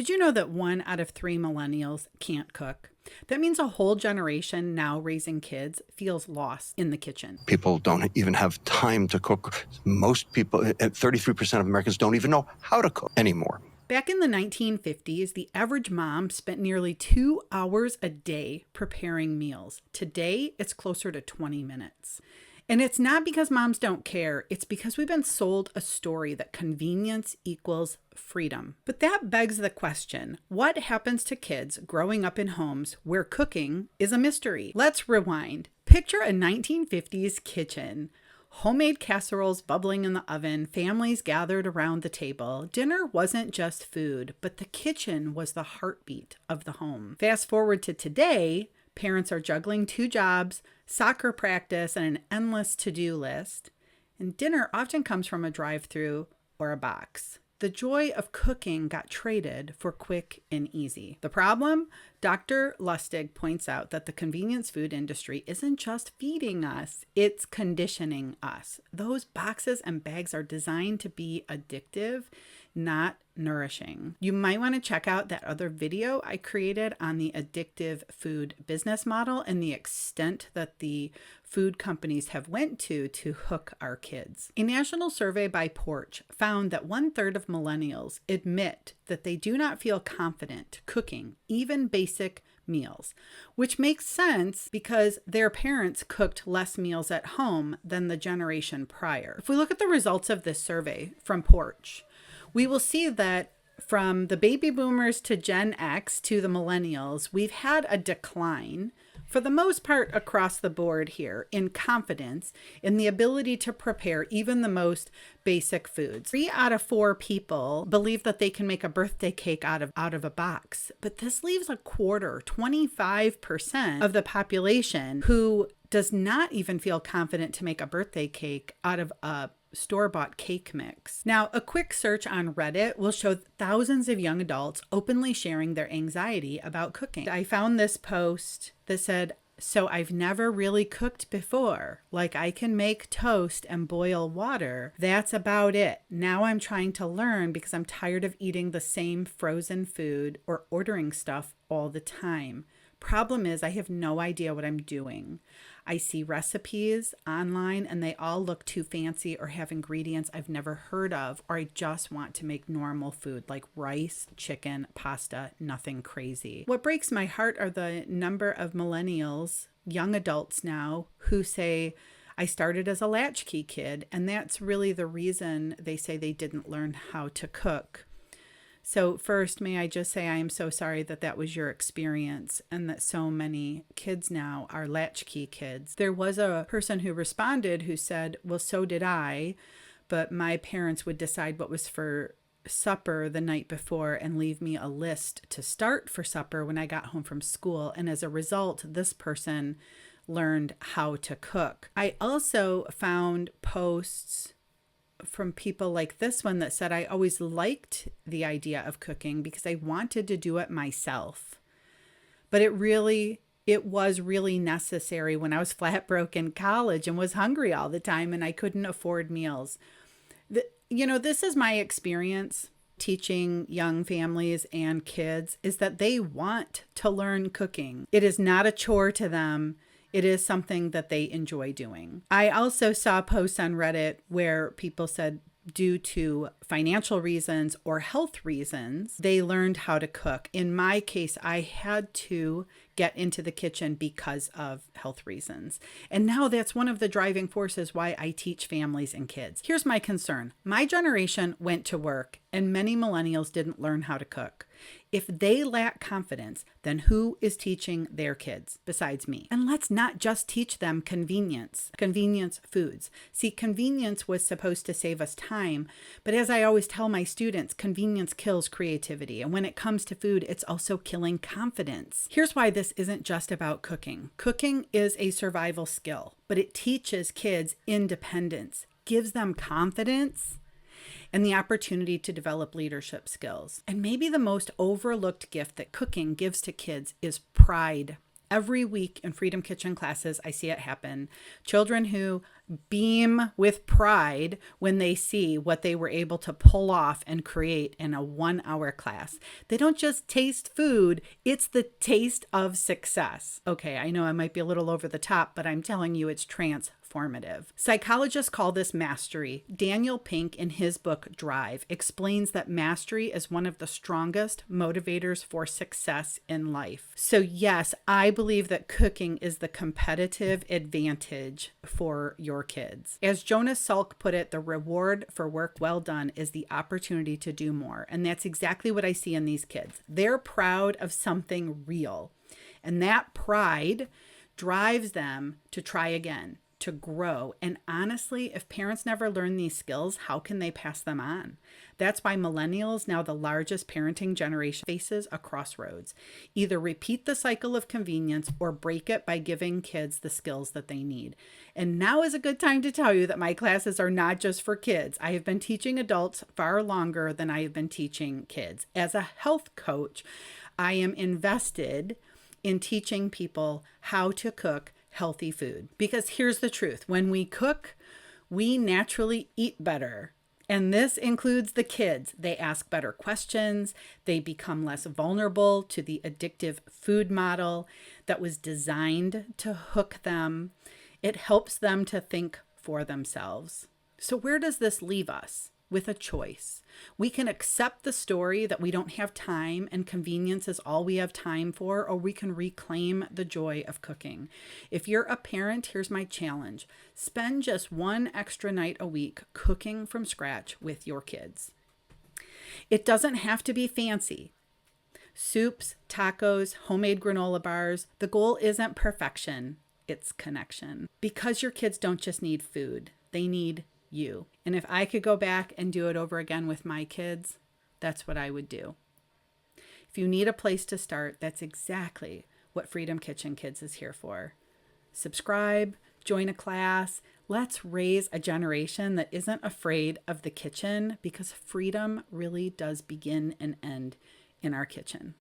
Did you know that 1 out of 3 millennials can't cook? That means a whole generation now raising kids feels lost in the kitchen. People don't even have time to cook. Most people, 33% of Americans don't even know how to cook anymore. Back in the 1950s, the average mom spent nearly 2 hours a day preparing meals. Today, it's closer to 20 minutes. And it's not because moms don't care, it's because we've been sold a story that convenience equals freedom. But that begs the question, what happens to kids growing up in homes where cooking is a mystery? Let's rewind. Picture a 1950s kitchen. Homemade casseroles bubbling in the oven, families gathered around the table. Dinner wasn't just food, but the kitchen was the heartbeat of the home. Fast forward to today, parents are juggling 2 jobs, soccer practice, and an endless to-do list. And dinner often comes from a drive-thru or a box. The joy of cooking got traded for quick and easy. The problem? Dr. Lustig points out that the convenience food industry isn't just feeding us, it's conditioning us. Those boxes and bags are designed to be addictive, not nourishing. You might want to check out that other video I created on the addictive food business model and the extent that the food companies have went to hook our kids. A national survey by Porch found that 1/3 of millennials admit that they do not feel confident cooking even basic meals, which makes sense because their parents cooked less meals at home than the generation prior. If we look at the results of this survey from Porch, we will see that from the baby boomers to Gen X to the millennials, we've had a decline for the most part across the board here in confidence in the ability to prepare even the most basic foods. 3 out of 4 people believe that they can make a birthday cake out of a box, but this leaves a quarter, 25% of the population who does not even feel confident to make a birthday cake out of a store-bought cake mix. Now, a quick search on Reddit will show thousands of young adults openly sharing their anxiety about cooking. I found this post that said, "So I've never really cooked before. Like I can make toast and boil water. That's about it. Now I'm trying to learn because I'm tired of eating the same frozen food or ordering stuff all the time. Problem is, I have no idea what I'm doing. I see recipes online and they all look too fancy or have ingredients I've never heard of, or I just want to make normal food like rice, chicken, pasta, nothing crazy." What breaks my heart are the number of millennials, young adults now, who say, "I started as a latchkey kid," and that's really the reason they say they didn't learn how to cook. So first, may I just say I am so sorry that that was your experience and that so many kids now are latchkey kids. There was a person who responded who said, "Well, so did I, but my parents would decide what was for supper the night before and leave me a list to start for supper when I got home from school. And as a result, this person learned how to cook." I also found posts from people like this one that said, "I always liked the idea of cooking because I wanted to do it myself. But it was really necessary when I was flat broke in college and was hungry all the time and I couldn't afford meals." This is my experience teaching young families and kids, is that they want to learn cooking. It is not a chore to them. It is something that they enjoy doing. I also saw posts on Reddit where people said due to financial reasons or health reasons, they learned how to cook. In my case, I had to get into the kitchen because of health reasons. And now that's one of the driving forces why I teach families and kids. Here's my concern. My generation went to work and many millennials didn't learn how to cook. If they lack confidence, then who is teaching their kids besides me? And let's not just teach them convenience foods. See, convenience was supposed to save us time, but as I always tell my students, convenience kills creativity. And when it comes to food, it's also killing confidence. Here's why this isn't just about cooking. Cooking is a survival skill, but it teaches kids independence, gives them confidence, and the opportunity to develop leadership skills. And maybe the most overlooked gift that cooking gives to kids is pride. Every week in Freedom Kitchen classes, I see it happen. Children who beam with pride when they see what they were able to pull off and create in a 1-hour class. They don't just taste food, it's the taste of success. Okay, I know I might be a little over the top, but I'm telling you it's transformative. Psychologists call this mastery. Daniel Pink, in his book Drive, explains that mastery is one of the strongest motivators for success in life. So yes, I believe that cooking is the competitive advantage for your kids. As Jonas Salk put it, the reward for work well done is the opportunity to do more. And that's exactly what I see in these kids. They're proud of something real. And that pride drives them to try again, to grow. And honestly, if parents never learn these skills, how can they pass them on? That's why millennials, now the largest parenting generation, faces a crossroads. Either repeat the cycle of convenience or break it by giving kids the skills that they need. And now is a good time to tell you that my classes are not just for kids. I have been teaching adults far longer than I have been teaching kids. As a health coach, I am invested in teaching people how to cook healthy food. Because here's the truth. When we cook, we naturally eat better. And this includes the kids. They ask better questions. They become less vulnerable to the addictive food model that was designed to hook them. It helps them to think for themselves. So where does this leave us? With a choice. We can accept the story that we don't have time and convenience is all we have time for, or we can reclaim the joy of cooking. If you're a parent, here's my challenge. Spend just one extra night a week cooking from scratch with your kids. It doesn't have to be fancy. Soups, tacos, homemade granola bars. The goal isn't perfection, it's connection. Because your kids don't just need food, they need you. And if I could go back and do it over again with my kids, that's what I would do. If you need a place to start, that's exactly what Freedom Kitchen Kids is here for. Subscribe, join a class. Let's raise a generation that isn't afraid of the kitchen, because freedom really does begin and end in our kitchen.